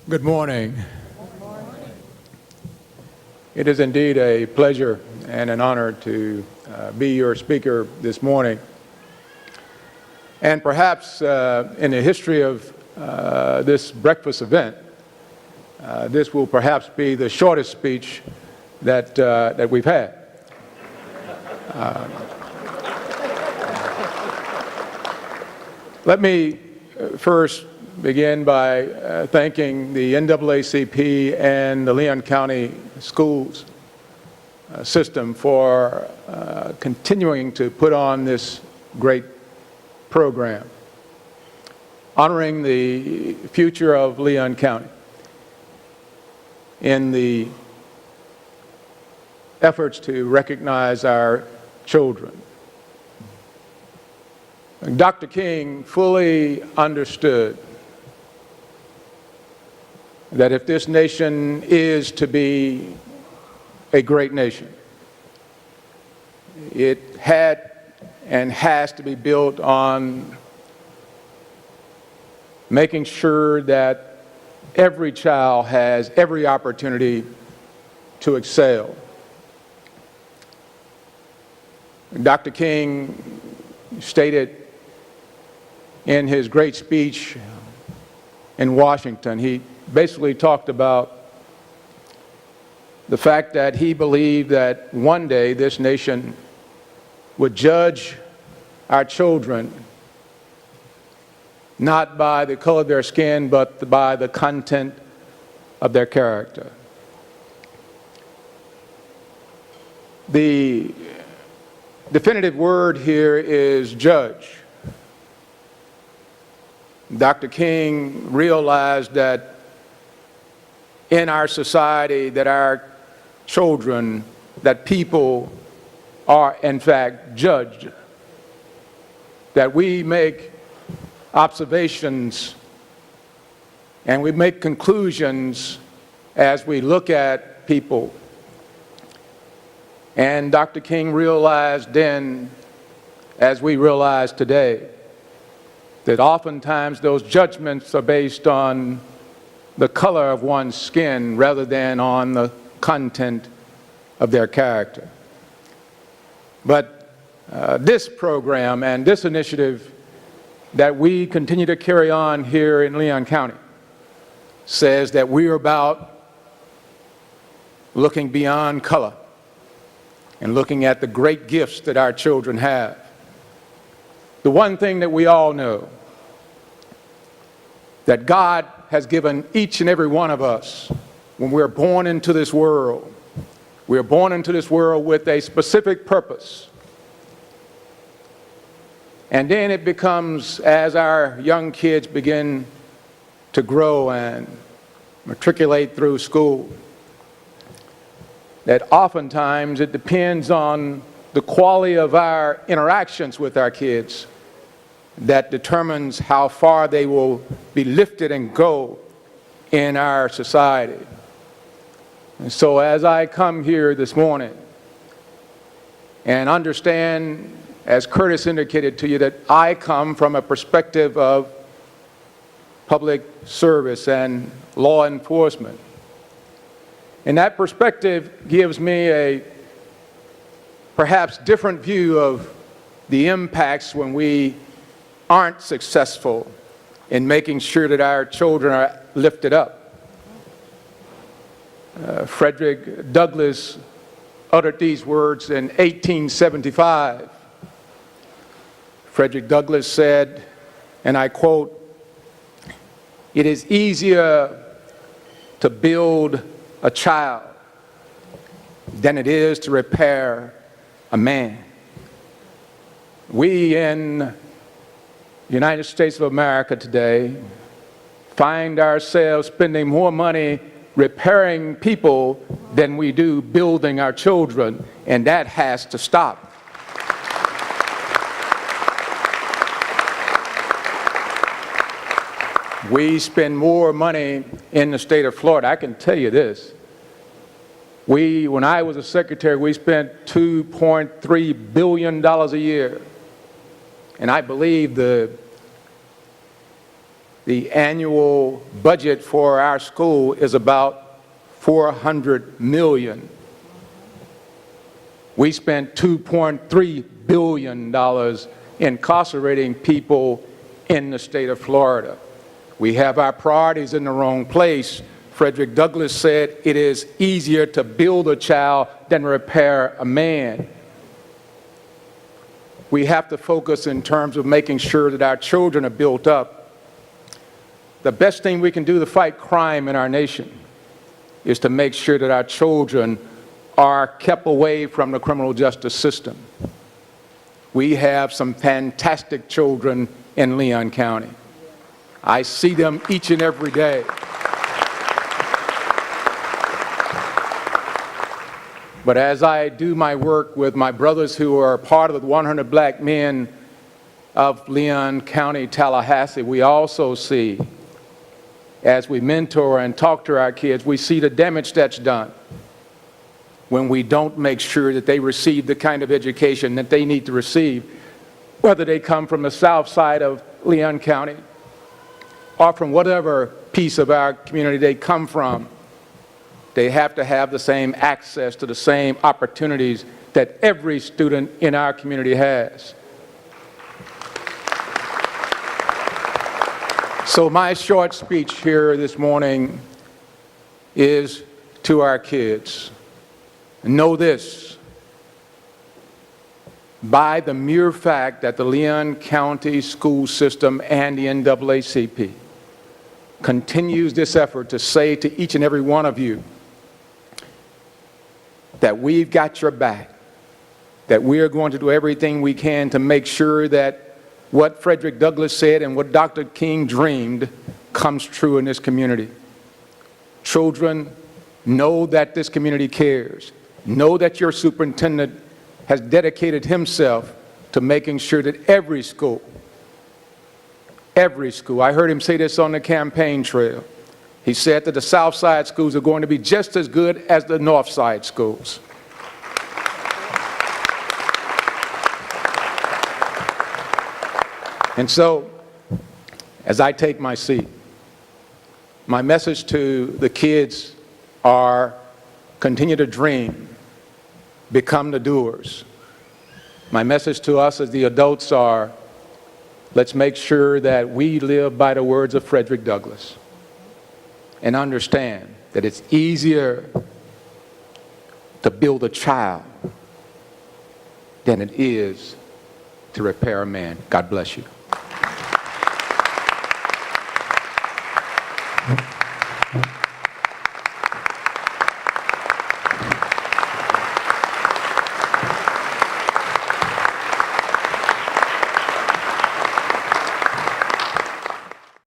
Good morning. It is indeed a pleasure and an honor to be your speaker this morning. And perhaps in the history of this breakfast event, this will perhaps be the shortest speech that we've had. Let me first begin by thanking the NAACP and the Leon County Schools system for continuing to put on this great program, honoring the future of Leon County in the efforts to recognize our children. Dr. King fully understood that if this nation is to be a great nation, it had and has to be built on making sure that every child has every opportunity to excel. Dr. King stated in his great speech in Washington, he basically talked about the fact that he believed that one day this nation would judge our children not by the color of their skin, but by the content of their character. The definitive word here is judge. Dr. King realized that in our society that our children, that people are in fact judged, that we make observations and we make conclusions as we look at people. And Dr. King realized then, as we realize today, that oftentimes those judgments are based on the color of one's skin rather than on the content of their character. But this program and this initiative that we continue to carry on here in Leon County says that we're about looking beyond color and looking at the great gifts that our children have. The one thing that we all know, that God has given each and every one of us when we're born into this world. We're born into this world with a specific purpose. And then it becomes, as our young kids begin to grow and matriculate through school, that oftentimes it depends on the quality of our interactions with our kids that determines how far they will be lifted and go in our society. And so as I come here this morning and understand, as Curtis indicated to you, that I come from a perspective of public service and law enforcement, and that perspective gives me a perhaps different view of the impacts when we aren't successful in making sure that our children are lifted up. Frederick Douglass uttered these words in 1875. Frederick Douglass said, and I quote, "It is easier to build a child than it is to repair a man." We in the United States of America today find ourselves spending more money repairing people than we do building our children, and that has to stop. We spend more money in the state of Florida. I can tell you this. When I was a secretary, we spent $2.3 billion a year. And I believe the The annual budget for our school is about $400 million. We spent $2.3 billion incarcerating people in the state of Florida. We have our priorities in the wrong place. Frederick Douglass said, "It is easier to build a child than repair a man." We have to focus in terms of making sure that our children are built up. The best thing we can do to fight crime in our nation is to make sure that our children are kept away from the criminal justice system. We have some fantastic children in Leon County. I see them each and every day. But as I do my work with my brothers who are part of the 100 Black Men of Leon County, Tallahassee, we also see, as we mentor and talk to our kids, we see the damage that's done when we don't make sure that they receive the kind of education that they need to receive, whether they come from the south side of Leon County or from whatever piece of our community they come from. They have to have the same access to the same opportunities that every student in our community has. So my short speech here this morning is to our kids. Know this: by the mere fact that the Leon County school system and the NAACP continues this effort to say to each and every one of you that we've got your back, that we are going to do everything we can to make sure that what Frederick Douglass said and what Dr. King dreamed comes true in this community. Children, know that this community cares. Know that your superintendent has dedicated himself to making sure that every school, I heard him say this on the campaign trail. He said that the South Side schools are going to be just as good as the North Side schools. And so, as I take my seat, my message to the kids are continue to dream, become the doers. My message to us as the adults are, let's make sure that we live by the words of Frederick Douglass and understand that it's easier to build a child than it is to repair a man. God bless you.